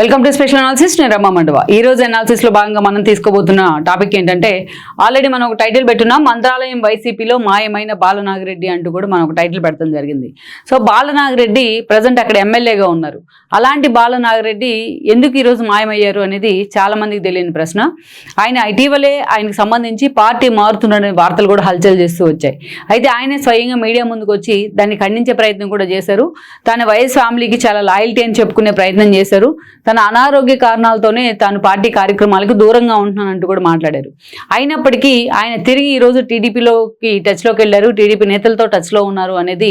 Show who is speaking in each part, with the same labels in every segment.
Speaker 1: Welcome to special analysis. నేను రమ్మ మండవ. ఈ రోజు అనాలిసిస్ లో భాగంగా మనం తీసుకోబోతున్న టాపిక్ ఏంటంటే, ఆల్రెడీ మనం ఒక టైటిల్ పెట్టున్నాం, మంత్రాలయం వైసీపీలో మాయమైన బాలనాగిరెడ్డి అంటూ కూడా మనం ఒక టైటిల్ పెట్టడం జరిగింది. సో బాలనాగిరెడ్డి ప్రజెంట్ అక్కడ ఎమ్మెల్యేగా ఉన్నారు. అలాంటి బాలనాగిరెడ్డి ఎందుకు ఈరోజు మాయమయ్యారు అనేది చాలా మందికి తెలియని ప్రశ్న. ఆయన ఇటీవలే ఆయనకు సంబంధించి పార్టీ మారుతున్న వార్తలు కూడా హల్చల్ చేస్తూ వచ్చాయి. అయితే ఆయనే స్వయంగా మీడియా ముందుకు వచ్చి దాన్ని ఖండించే ప్రయత్నం కూడా చేశారు. తన వైఎస్ ఫ్యామిలీకి చాలా లాయల్టీ అని చెప్పుకునే ప్రయత్నం చేశారు. తన అనారోగ్య కారణాలతోనే తాను పార్టీ కార్యక్రమాలకు దూరంగా ఉంటున్నానంటూ కూడా మాట్లాడారు. అయినప్పటికీ ఆయన తిరిగి ఈరోజు టీడీపీలోకి టచ్లోకి వెళ్ళారు, టీడీపీ నేతలతో టచ్లో ఉన్నారు అనేది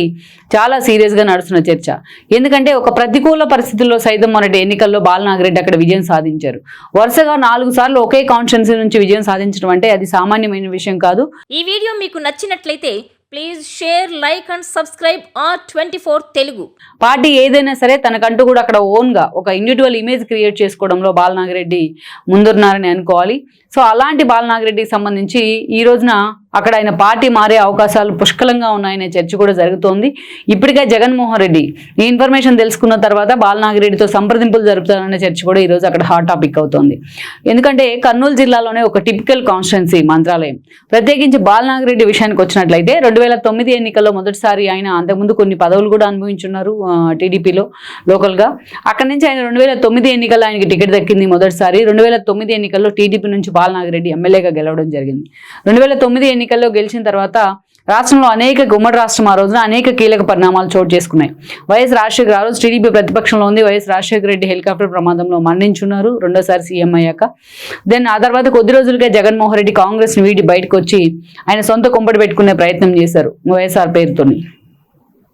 Speaker 1: చాలా సీరియస్గా నడుస్తున్న చర్చ. ఎందుకంటే ఒక ప్రతికూల పరిస్థితుల్లో సైతం మొన్నటి ఎన్నికల్లో బాలనాగిరెడ్డి అక్కడ విజయం సాధించారు. వరుసగా 4 సార్లు ఒకే కాన్స్టిట్యున్సీ నుంచి విజయం సాధించడం అంటే అది సామాన్యమైన విషయం కాదు.
Speaker 2: ఈ వీడియో మీకు నచ్చినట్లయితే please share, like and subscribe R24 Telugu.
Speaker 1: Party ఏదైనా సరే తనకంటూ కూడా అక్కడ ఓన్గా ఒక ఇండివిజువల్ ఇమేజ్ క్రియేట్ చేసుకోవడంలో బాలనాగిరెడ్డి ముందున్నారని అనుకోవాలి. సో అలాంటి బాలనాగిరెడ్డికి సంబంధించి ఈ రోజున అక్కడ ఆయన పార్టీ మారే అవకాశాలు పుష్కలంగా ఉన్నాయనే చర్చ కూడా జరుగుతోంది. ఇప్పటికే జగన్మోహన్ రెడ్డి ఈ ఇన్ఫర్మేషన్ తెలుసుకున్న తర్వాత బాలనాగిరెడ్డితో సంప్రదింపులు జరుపుతారనే చర్చ కూడా ఈరోజు అక్కడ హాట్ టాపిక్ అవుతోంది. ఎందుకంటే కర్నూలు జిల్లాలోనే ఒక టిపికల్ కాన్స్టిట్యున్సీ మంత్రాలయం. ప్రత్యేకించి బాలనాగిరెడ్డి విషయానికి వచ్చినట్లయితే 2009 ఎన్నికల్లో మొదటిసారి ఆయన అంతకుముందు కొన్ని పదవులు కూడా అనుభవించున్నారు టీడీపీలో లోకల్గా. అక్కడి నుంచి ఆయన 2009 ఎన్నికల్లో ఆయనకి టికెట్ దక్కింది మొదటిసారి. 2009 ఎన్నికల్లో టీడీపీ నుంచి బాలనాగిరెడ్డి ఎమ్మెల్యేగా గెలవడం జరిగింది. 2009 ఎన్నికల్లో గెలిచిన తర్వాత రాష్ట్రంలో ఉమ్మడి రాష్ట్రం ఆ రోజున అనేక కీలక పరిణామాలు చోటు చేసుకున్నాయి. వైఎస్ రాజశేఖర్ ఆ రోజు టీడీపీ ప్రతిపక్షంలో ఉంది. వైఎస్ రాజశేఖర రెడ్డి హెలికాప్టర్ ప్రమాదంలో మరణించున్నారు రెండోసారి సీఎం అయ్యాక. దెన్ ఆ తర్వాత కొద్ది రోజులకే జగన్మోహన్ రెడ్డి కాంగ్రెస్ని వీడి బయటకు వచ్చి ఆయన సొంత కుంపటి పెట్టుకునే ప్రయత్నం చేశారు వైఎస్ఆర్ పేరుతోని.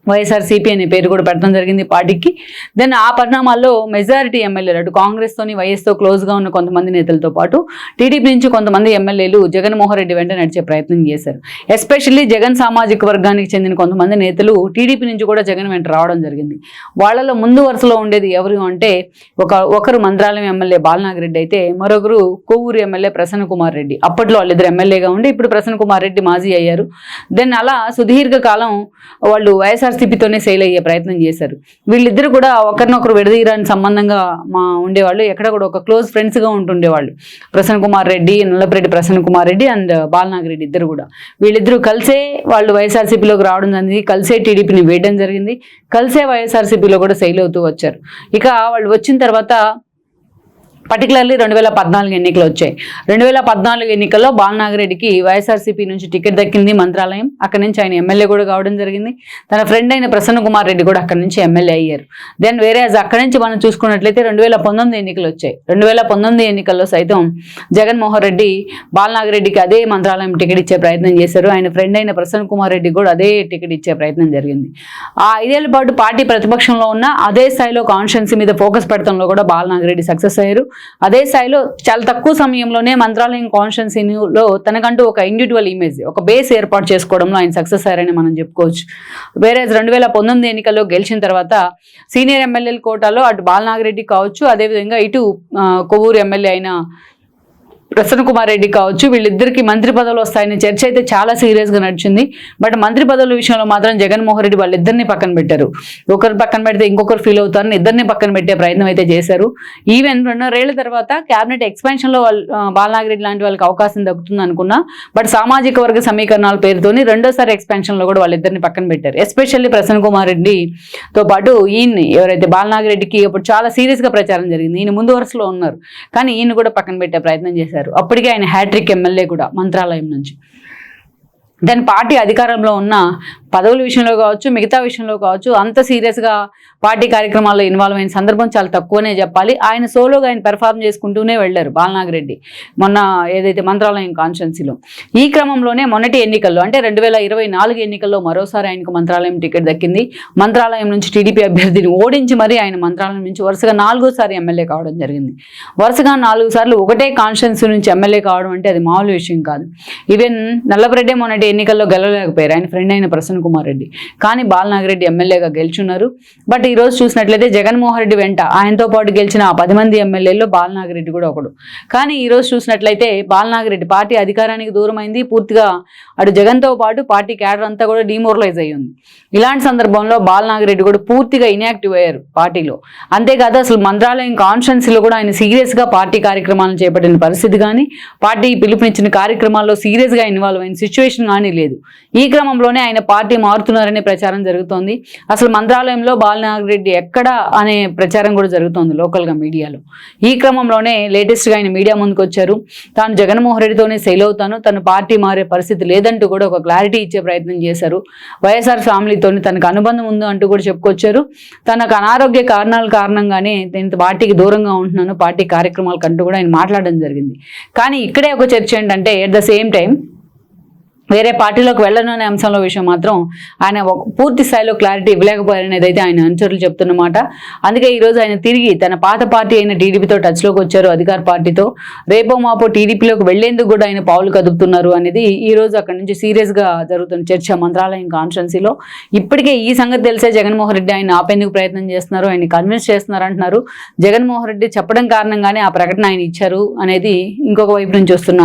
Speaker 1: వైఎస్ఆర్సీపీ అనే పేరు కూడా పెట్టడం జరిగింది పార్టీకి. దెన్ ఆ పరిణామాల్లో మెజారిటీ ఎమ్మెల్యేలు అటు కాంగ్రెస్తోని వైఎస్తో క్లోజ్గా ఉన్న కొంతమంది నేతలతో పాటు టీడీపీ నుంచి కొంతమంది ఎమ్మెల్యేలు జగన్మోహన్ రెడ్డి వెంట నడిచే ప్రయత్నం చేశారు. ఎస్పెషల్లీ జగన్ సామాజిక వర్గానికి చెందిన కొంతమంది నేతలు టీడీపీ నుంచి కూడా జగన్ వెంట రావడం జరిగింది. వాళ్ళలో ముందు వరుసలో ఉండేది ఎవరు అంటే ఒకరు మంత్రాలయం ఎమ్మెల్యే బాలనాగిరెడ్డి అయితే మరొకరు కొవ్వూరు ఎమ్మెల్యే ప్రసన్న కుమార్ రెడ్డి. అప్పట్లో వాళ్ళిద్దరు ఎమ్మెల్యేగా ఉండి ఇప్పుడు ప్రసన్న కుమార్ రెడ్డి మాజీ అయ్యారు. దెన్ అలా సుదీర్ఘ కాలం వాళ్ళు వైఎస్ఆర్సీపీతోనే సెయిల్ అయ్యే ప్రయత్నం చేశారు. వీళ్ళిద్దరు కూడా ఒకరినొకరు విడదీయరాని సంబంధంగా ఉండేవాళ్ళు. ఎక్కడ కూడా ఒక క్లోజ్ ఫ్రెండ్స్గా ఉంటుండేవాళ్ళు. ప్రసన్న కుమార్ రెడ్డి, నల్లపరెడ్డి ప్రసన్న కుమార్ రెడ్డి అండ్ బాలనాగిరెడ్డి ఇద్దరు కూడా. వీళ్ళిద్దరూ కలిసే వాళ్ళు వైఎస్ఆర్సీపీలోకి రావడం జరిగింది. కలిసే టీడీపీని వేయడం జరిగింది. కలిసే వైఎస్ఆర్సీపీలో కూడా సెయిల్ అవుతూ వచ్చారు. ఇక వాళ్ళు వచ్చిన తర్వాత పర్టికులర్లీ 2014 ఎన్నికలు వచ్చాయి. 2014 ఎన్నికల్లో బాలనాగిరెడ్డికి వైఎస్ఆర్సీపీ నుంచి టికెట్ దక్కింది మంత్రాలయం. అక్కడి నుంచి ఆయన ఎమ్మెల్యే కూడా కావడం జరిగింది. తన ఫ్రెండ్ అయిన ప్రసన్న కుమార్ రెడ్డి కూడా అక్కడి నుంచి ఎమ్మెల్యే అయ్యారు. దెన్ వేరే అక్కడి నుంచి మనం చూసుకున్నట్లయితే 2019 ఎన్నికలు వచ్చాయి. 2019 ఎన్నికల్లో సైతం జగన్మోహన్ రెడ్డి బాలనాగిరెడ్డికి అదే మంత్రాలయం టికెట్ ఇచ్చే ప్రయత్నం చేశారు. ఆయన ఫ్రెండ్ అయిన ప్రసన్న కుమార్ రెడ్డి కూడా అదే టికెట్ ఇచ్చే ప్రయత్నం జరిగింది. ఆ 5 ఏళ్ల పాటు పార్టీ ప్రతిపక్షంలో ఉన్న అదే స్థాయిలో కాన్స్టిట్యున్సీ మీద ఫోకస్ పెడతంలో కూడా బాలనాగిరెడ్డి సక్సెస్ అయ్యారు. అదే స్థాయిలో చాలా తక్కువ సమయంలోనే మంత్రాలయం కాన్స్టిట్యున్సీలో తనకంటూ ఒక ఇండివిజువల్ ఇమేజ్, ఒక బేస్ ఏర్పాటు చేసుకోవడంలో ఆయన సక్సెస్ అయ్యారని మనం చెప్పుకోవచ్చు. వేరే 2019 ఎన్నికల్లో గెలిచిన తర్వాత సీనియర్ ఎమ్మెల్యేల కోటాలో అటు బాలనాగిరెడ్డి కావచ్చు, అదేవిధంగా ఇటు కొవ్వూరు ఎమ్మెల్యే అయిన ప్రసన్న కుమార్ రెడ్డి కావచ్చు, వీళ్ళిద్దరికి మంత్రి పదవులు వస్తాయని చర్చ అయితే చాలా సీరియస్గా నడిచింది. బట్ మంత్రి పదవుల విషయంలో మాత్రం జగన్మోహన్ రెడ్డి వాళ్ళిద్దరిని పక్కన పెట్టారు. ఒకరు పక్కన పెడితే ఇంకొకరు ఫీల్ అవుతారని ఇద్దరిని పక్కన పెట్టే ప్రయత్నం అయితే చేశారు. ఈవెన్ 2.5 ఏళ్ల తర్వాత క్యాబినెట్ ఎక్స్పాన్షన్లో బాలనాగిరెడ్డి లాంటి వాళ్ళకి అవకాశం దక్కుతుంది అనుకున్నా, బట్ సామాజిక వర్గ సమీకరణాల పేరుతోని రెండోసారి ఎక్స్పాన్షన్లో కూడా వాళ్ళిద్దరిని పక్కన పెట్టారు. ఎస్పెషల్లీ ప్రసన్న కుమార్ రెడ్డితో పాటు ఈయన్ని ఎవరైతే బాలనాగిరెడ్డికి అప్పుడు చాలా సీరియస్గా ప్రచారం జరిగింది, ఈయన ముందు వరుసలో ఉన్నారు, కానీ ఈయన కూడా పక్కన పెట్టే ప్రయత్నం చేశారు. అప్పటికే ఆయన హ్యాట్రిక్ ఎమ్మెల్యే కూడా మంత్రాలయం నుంచి. దాని పార్టీ అధికారంలో ఉన్న పదవుల విషయంలో కావచ్చు, మిగతా విషయంలో కావచ్చు, అంత సీరియస్గా పార్టీ కార్యక్రమాల్లో ఇన్వాల్వ్ అయిన సందర్భం చాలా తక్కువనే చెప్పాలి. ఆయన సోలోగా ఆయన పెర్ఫార్మ్ చేసుకుంటూనే వెళ్ళారు బాలనాగిరెడ్డి మొన్న ఏదైతే మంత్రాలయం కాన్స్టిట్యున్సీలో. ఈ క్రమంలోనే మొన్నటి ఎన్నికల్లో అంటే 2024 ఎన్నికల్లో మరోసారి ఆయనకు మంత్రాలయం టికెట్ దక్కింది. మంత్రాలయం నుంచి టీడీపీ అభ్యర్థిని ఓడించి మరీ ఆయన మంత్రాలయం నుంచి వరుసగా 4వ ఎమ్మెల్యే కావడం జరిగింది. వరుసగా 4 సార్లు ఒకటే కాన్స్టిట్యున్సీ నుంచి ఎమ్మెల్యే కావడం అంటే అది మామూలు విషయం కాదు. ఈవెన్ నల్లపరెడ్డి మొన్నటి ఎన్నికల్లో గెలవలేకపోయారు ఆయన ఫ్రెండ్ అయిన ప్రసన్న కుమార్ రెడ్డి, కానీ బాలనాగిరెడ్డి ఎమ్మెల్యేగా గెలుచున్నారు. బట్ ఈ రోజు చూసినట్లయితే జగన్మోహన్ రెడ్డి వెంట ఆయనతో పాటు గెలిచిన 10 మంది ఎమ్మెల్యేల్లో బాలనాగిరెడ్డి కూడా ఒకడు. కానీ ఈ రోజు చూసినట్లయితే బాలనాగిరెడ్డి పార్టీ అధికారానికి దూరమైంది, పూర్తిగా అటు జగన్తో పాటు పార్టీ క్యాడర్ అంతా కూడా డిమోరలైజ్ అయ్యి ఉంది. ఇలాంటి సందర్భంలో బాలనాగిరెడ్డి కూడా పూర్తిగా ఇన్యాక్టివ్ అయ్యారు పార్టీలో. అంతేకాదు అసలు మంత్రాలయం కాన్స్టిట్యున్సీలో కూడా ఆయన సీరియస్ గా పార్టీ కార్యక్రమాలను చేపట్టిన పరిస్థితి కానీ, పార్టీ పిలుపునిచ్చిన కార్యక్రమాల్లో సీరియస్ గా ఇన్వాల్వ్ అయిన సిచ్యువేషన్ కానీ లేదు. ఈ క్రమంలోనే ఆయన పార్టీ మారుతున్నారనే ప్రచారం జరుగుతోంది. అసలు మంత్రాలయంలో బాలనాగిరెడ్డి ఎక్కడ అనే ప్రచారం కూడా జరుగుతోంది లోకల్ గా మీడియాలో. ఈ క్రమంలోనే లేటెస్ట్ గా ఆయన మీడియా ముందుకు వచ్చారు. తాను జగన్మోహన్ రెడ్డితోనే సెల్ అవుతాను, తను పార్టీ మారే పరిస్థితి లేదంటూ కూడా ఒక క్లారిటీ ఇచ్చే ప్రయత్నం చేశారు. వైఎస్ఆర్ ఫ్యామిలీతో తనకు అనుబంధం ఉంది అంటూ కూడా చెప్పుకొచ్చారు. తనకు అనారోగ్య కారణాల కారణంగానే నేను పార్టీకి దూరంగా ఉంటున్నాను, పార్టీ కార్యక్రమాలకు అంటూ కూడా ఆయన మాట్లాడడం జరిగింది. కానీ ఇక్కడే ఒక చర్చ ఏంటంటే ఎట్ ద సేమ్ టైం వేరే పార్టీలోకి వెళ్ళను అనే అంశంలో విషయం మాత్రం ఆయన పూర్తి స్థాయిలో క్లారిటీ ఇవ్వలేకపోయారనేది అయితే ఆయన అనుచరులు చెప్తున్నమాట. అందుకే ఈరోజు ఆయన తిరిగి తన పాత పార్టీ అయిన టీడీపీతో టచ్లోకి వచ్చారు, అధికార పార్టీతో. రేపో మాపో టీడీపీలోకి వెళ్లేందుకు కూడా ఆయన పావులు కదుపుతున్నారు అనేది ఈ రోజు అక్కడి నుంచి సీరియస్ గా జరుగుతున్న చర్చ మంత్రాలయం కాన్స్టిట్యున్సీలో. ఇప్పటికే ఈ సంగతి తెలిసే జగన్మోహన్ రెడ్డి ఆయన ఆపేందుకు ప్రయత్నం చేస్తున్నారు, ఆయన కన్విన్స్ చేస్తున్నారు అంటున్నారు. జగన్మోహన్ రెడ్డి చెప్పడం కారణంగానే ఆ ప్రకటన ఆయన ఇచ్చారు అనేది ఇంకొక వైపు నుంచి వస్తున్న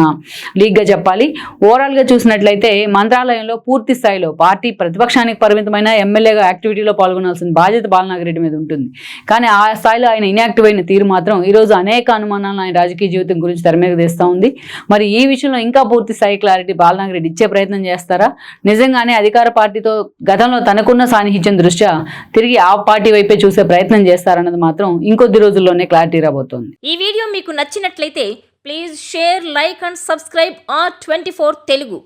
Speaker 1: లీక్ గా చెప్పాలి. ఓవరాల్ గా చూసినట్లయితే మంత్రాలయంలో పూర్తి స్థాయిలో పార్టీ ప్రతిపక్షానికి పరిమితమైన ఎమ్మెల్యేగా యాక్టివిటీలో పాల్గొనాల్సిన బాధ్యత బాలనాగిరెడ్డి మీద ఉంటుంది. కానీ ఆ స్థాయిలో ఆయన ఇన్యాక్టివ్ అయిన తీరు మాత్రం ఈ రోజు అనేక అనుమానాలను ఆయన రాజకీయ జీవితం గురించి తెర మీద తెస్తూ ఉంది. మరి ఈ విషయంలో ఇంకా పూర్తి స్థాయి క్లారిటీ బాలనాగిరెడ్డి ఇచ్చే ప్రయత్నం చేస్తారా, నిజంగానే అధికార పార్టీతో గతంలో తనకున్న సాన్నిహిత్యం దృష్ట్యా తిరిగి ఆ పార్టీ వైపే చూసే ప్రయత్నం చేస్తారన్నది మాత్రం ఇంకొద్ది రోజుల్లోనే క్లారిటీ రాబోతోంది.
Speaker 2: ఈ వీడియో మీకు నచ్చినట్లయితే please share, like and subscribe R24 Telugu.